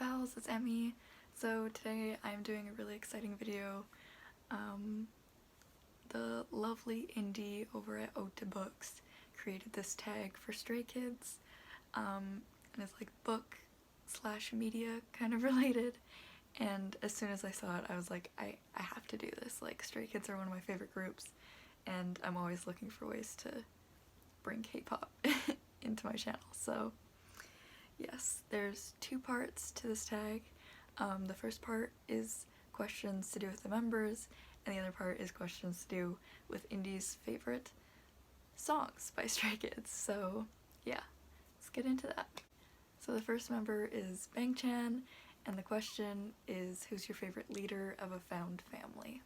pals, it's Emmy. So today I'm doing a really exciting video. The lovely indie over at Ota Books created this tag for Stray Kids, and it's like book slash media kind of related. And as soon as I saw it, I was like, I have to do this. Like, Stray Kids are one of my favorite groups, and I'm always looking for ways to bring K-pop into my channel. So yes, there's two parts to this tag. The first part is questions to do with the members, and the other part is questions to do with Indie's favorite songs by Stray Kids. So yeah, let's get into that. So the first member is Bangchan, and the question is, who's your favorite leader of a found family?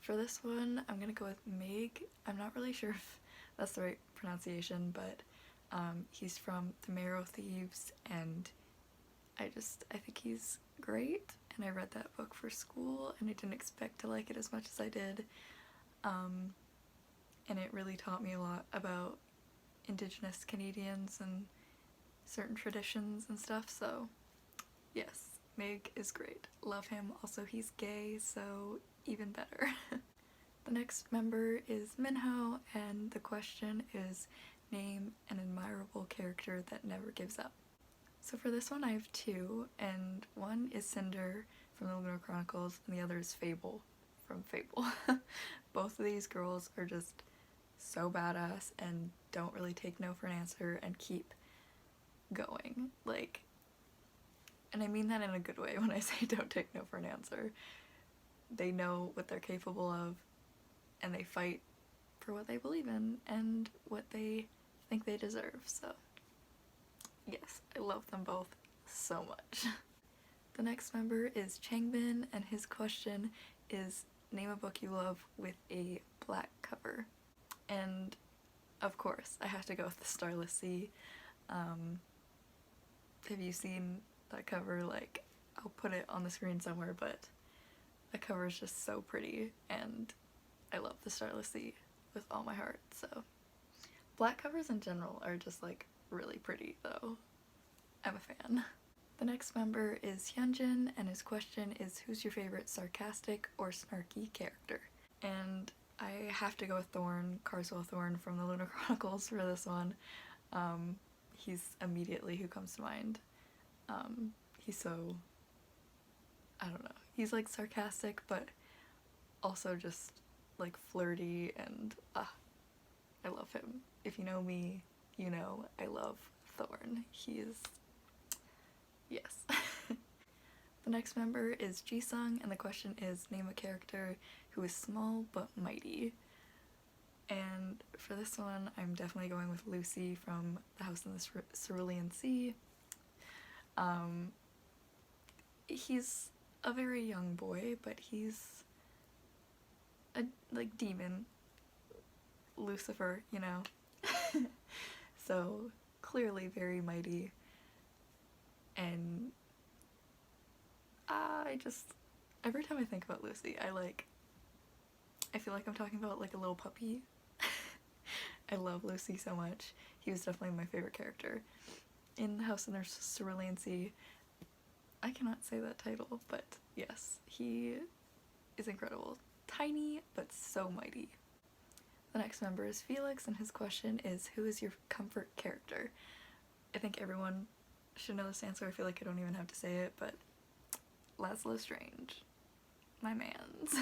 For this one, I'm gonna go with Meg. I'm not really sure if that's the right pronunciation, but he's from the Marrow Thieves, and I think he's great, and I read that book for school and I didn't expect to like it as much as I did, and it really taught me a lot about Indigenous Canadians and certain traditions and stuff, so yes, Meg is great. Love him. Also, he's gay, so even better. The next member is Minho, and the question is, name an admirable character that never gives up. So for this one I have two, and one is Cinder from the Lunar Chronicles and the other is Fable from Fable. Both of these girls are just so badass and don't really take no for an answer and keep going. Like, and I mean that in a good way when I say don't take no for an answer. They know what they're capable of, and they fight for what they believe in and what they think they deserve, so yes, I love them both so much. The next member is Changbin, and his question is, name a book you love with a black cover. And of course, I have to go with The Starless Sea. Have you seen that cover? Like, I'll put it on the screen somewhere, but the cover is just so pretty, and I love The Starless Sea with all my heart, so. Black covers in general are just like really pretty though. I'm a fan. The next member is Hyunjin, and his question is, who's your favorite sarcastic or snarky character? And I have to go with Thorn, Carswell Thorn from the Lunar Chronicles for this one. He's immediately who comes to mind. He's so, I don't know, he's like sarcastic but also just like flirty, and I love him. If you know me, you know I love Thorn. He is, yes. The next member is Jisung, and the question is, name a character who is small but mighty. And for this one, I'm definitely going with Lucy from The House in the Cerulean Sea. He's a very young boy, but he's a like demon, Lucifer, you know. So clearly very mighty, and every time I think about Lucy, I feel like I'm talking about like a little puppy. I love Lucy so much. He was definitely my favorite character. In The House in the Cerulean Sea, I cannot say that title, but yes, he is incredible. Tiny, but so mighty. The next member is Felix, and his question is, who is your comfort character? I think everyone should know this answer. I feel like I don't even have to say it, but Laszlo Strange. My mans.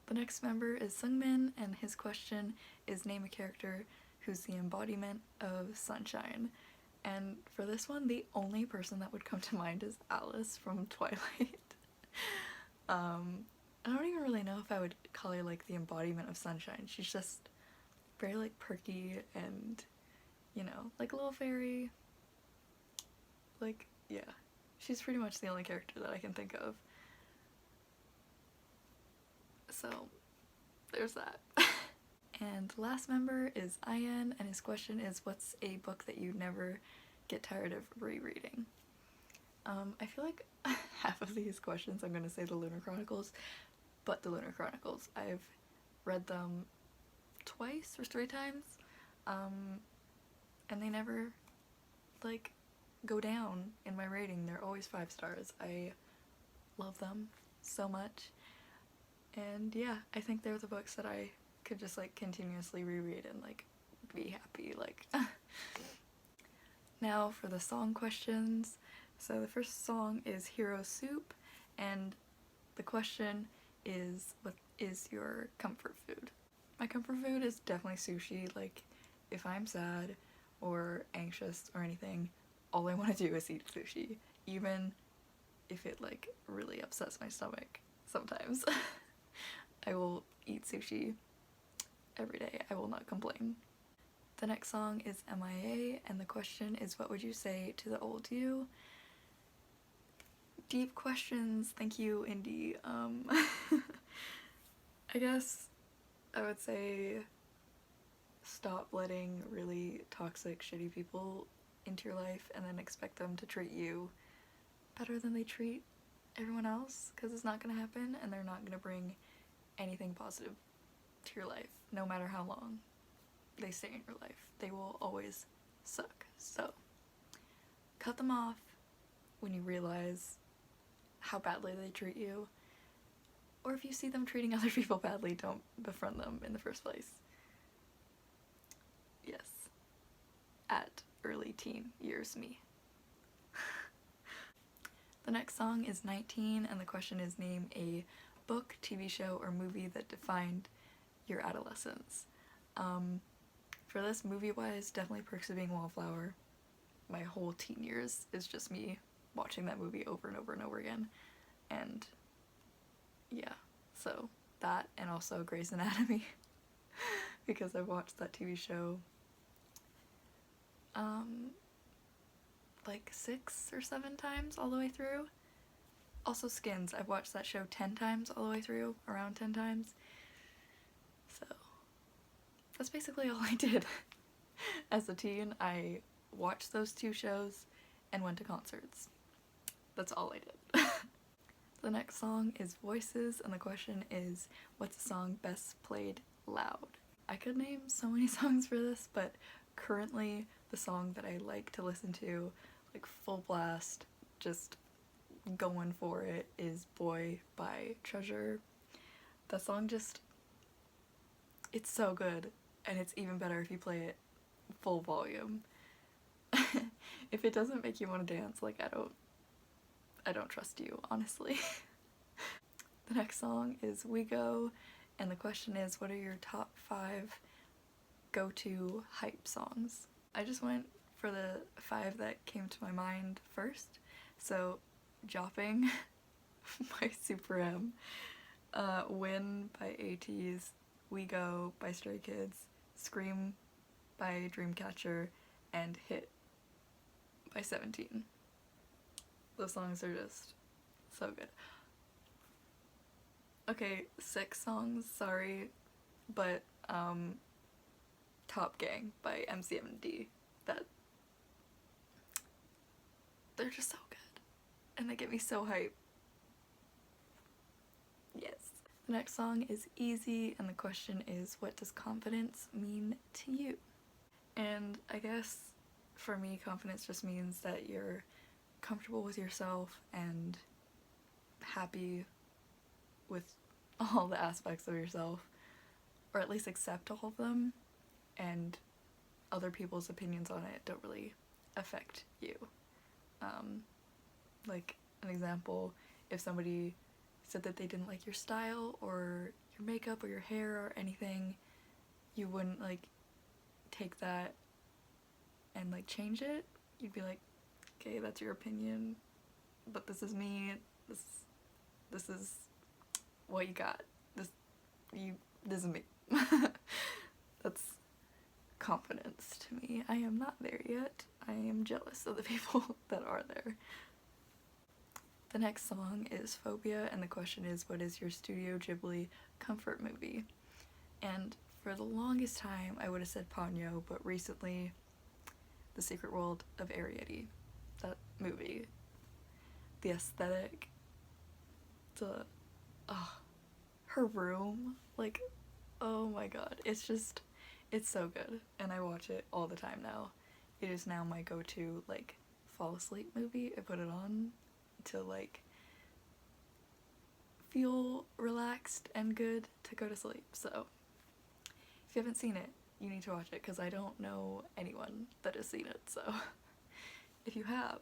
The next member is Songmin, and his question is, name a character who's the embodiment of sunshine. And for this one, the only person that would come to mind is Alice from Twilight. I don't even really know if I would call her like the embodiment of sunshine. She's just very like perky and, you know, like a little fairy. Like, yeah. She's pretty much the only character that I can think of. So, there's that. And the last member is Ian, and his question is, what's a book that you never get tired of rereading? I feel like half of these questions I'm gonna say the Lunar Chronicles, but the Lunar Chronicles. I've read them twice or 3 times, and they never, like, go down in my rating. They're always 5 stars. I love them so much. And yeah, I think they're the books that I could just like continuously reread and like be happy. Like now for the song questions. So the first song is Hero Soup, and the question is, what is your comfort food? My comfort food is definitely sushi. Like if I'm sad or anxious or anything, all I want to do is eat sushi, even if it like really upsets my stomach sometimes. I will eat sushi every day. I will not complain. The next song is MIA, and the question is, what would you say to the old you? Deep questions. Thank you, Indy. I guess I would say stop letting really toxic, shitty people into your life and then expect them to treat you better than they treat everyone else, because it's not gonna happen, and they're not gonna bring anything positive to your life, no matter how long they stay in your life. They will always suck. So cut them off when you realize how badly they treat you, or if you see them treating other people badly, don't befriend them in the first place. Yes, at early teen years me. The next song is 19, and the question is, name a book, TV show, or movie that defined your adolescence. For this, movie-wise, definitely Perks of Being a Wallflower. My whole teen years is just me watching that movie over and over and over again. And yeah, so that, and also Grey's Anatomy, because I've watched that TV show like 6 or 7 times all the way through. Also Skins, I've watched that show 10 times all the way through, around 10 times. So that's basically all I did. As a teen, I watched those 2 shows and went to concerts. That's all I did. The next song is Voices, and the question is, what's a song best played loud? I could name so many songs for this, but currently the song that I like to listen to, like full blast, just going for it, is Boy by Treasure. That song just, it's so good, and it's even better if you play it full volume. If it doesn't make you want to dance, like I don't trust you, honestly. The next song is Wego, and the question is, what are your top 5 go-to hype songs? I just went for the 5 that came to my mind first. So Jopping by Superm, Win by ateez, Wego by Stray Kids, Scream by Dreamcatcher, and Hit by 17. Those songs are just so good. Okay, 6 songs, sorry, but Top Gang by mcnd. They're just so good, and they get me so hyped. Yes. The next song is Easy, and the question is, what does confidence mean to you? And I guess for me, confidence just means that you're comfortable with yourself and happy with all the aspects of yourself, or at least accept all of them, and other people's opinions on it don't really affect you. Like an example, if somebody said that they didn't like your style or your makeup or your hair or anything, you wouldn't like take that and like change it. You'd be like, okay, that's your opinion, but this is me. This is what you got. This is me. That's confidence to me. I am not there yet. I am jealous of the people that are there. The next song is Phobia, and the question is, what is your Studio Ghibli comfort movie? And for the longest time, I would have said Ponyo, but recently, The Secret World of Ariete. That movie. The aesthetic. Her room. Like, oh my god. It's so good. And I watch it all the time now. It is now my go-to, like, fall asleep movie. I put it on to like feel relaxed and good to go to sleep. So if you haven't seen it, you need to watch it because I don't know anyone that has seen it, so if you have,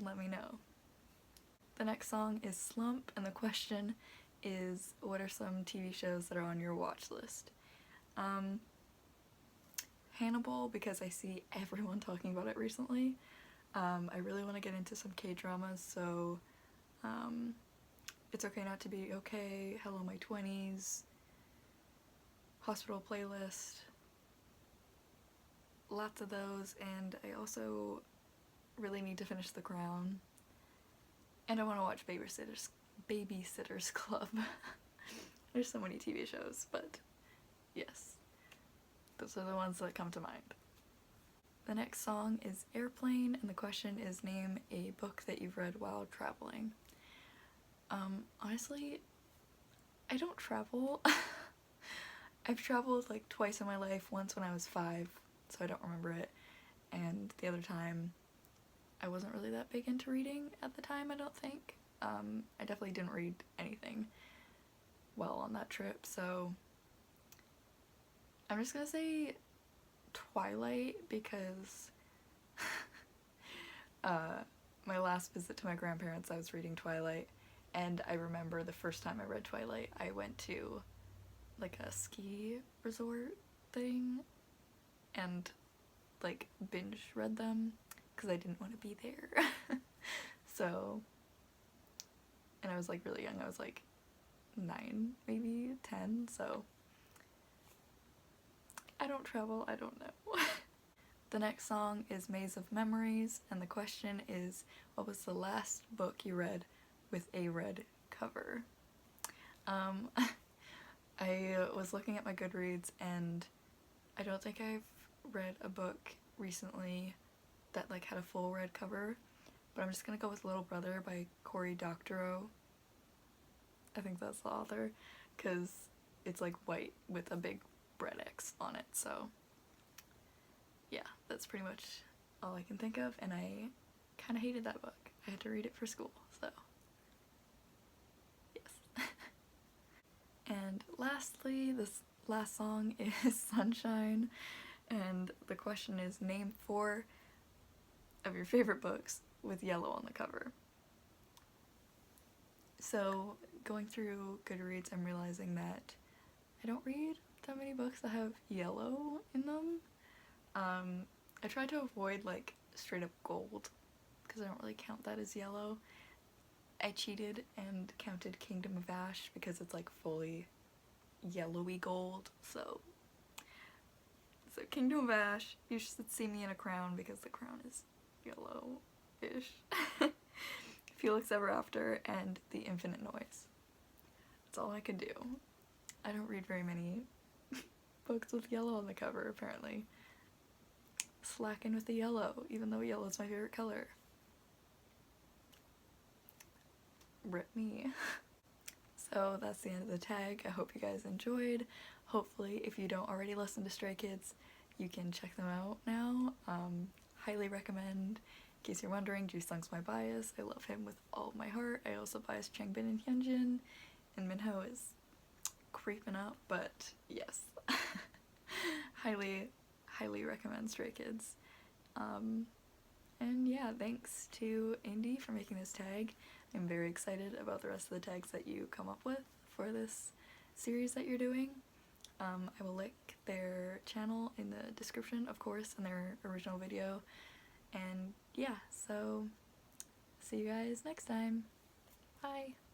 let me know. The next song is Slump, and the question is, what are some TV shows that are on your watch list? Hannibal, because I see everyone talking about it recently. I really want to get into some K-dramas, so It's Okay Not to Be Okay, Hello My 20s, Hospital Playlist, lots of those, and I also really need to finish The Crown, and I want to watch Babysitter's Club. There's so many TV shows, but yes, those are the ones that come to mind. The next song is Airplane, and the question is, name a book that you've read while traveling. Honestly, I don't travel. I've traveled like twice in my life, once when I was 5, so I don't remember it, and the other time I wasn't really that big into reading at the time, I don't think. I definitely didn't read anything well on that trip, so I'm just gonna say Twilight because my last visit to my grandparents, I was reading Twilight, and I remember the first time I read Twilight, I went to like a ski resort thing and like binge read them because I didn't want to be there. So, and I was like really young, I was like 9, maybe 10, so I don't travel, I don't know. The next song is Maze of Memories, and the question is, what was the last book you read with a red cover? I was looking at my Goodreads, and I don't think I've read a book recently that like had a full red cover, but I'm just gonna go with Little Brother by Cory Doctorow. I think that's the author, because it's like white with a big red X on it, so yeah, that's pretty much all I can think of, and I kind of hated that book. I had to read it for school, so yes. And lastly, this last song is Sunshine, and the question is, name 4 of your favorite books with yellow on the cover. So going through Goodreads, I'm realizing that I don't read that many books that have yellow in them. I try to avoid like straight up gold because I don't really count that as yellow. I cheated and counted Kingdom of Ash because it's like fully yellowy gold, so Kingdom of Ash, You Should See Me in a Crown because the crown is yellow-ish. Felix Ever After, and The Infinite Noise. That's all I could do. I don't read very many books with yellow on the cover, apparently. Slacking with the yellow, even though yellow is my favorite color. Rip me. So that's the end of the tag. I hope you guys enjoyed. Hopefully, if you don't already listen to Stray Kids, you can check them out now. Highly recommend. In case you're wondering, Jisung's my bias. I love him with all of my heart. I also bias Changbin and Hyunjin, and Minho is creeping up, but yes. highly recommend Stray Kids. And yeah, thanks to Indy for making this tag. I'm very excited about the rest of the tags that you come up with for this series that you're doing. I will link their channel in the description, of course, in their original video. And yeah, so see you guys next time. Bye!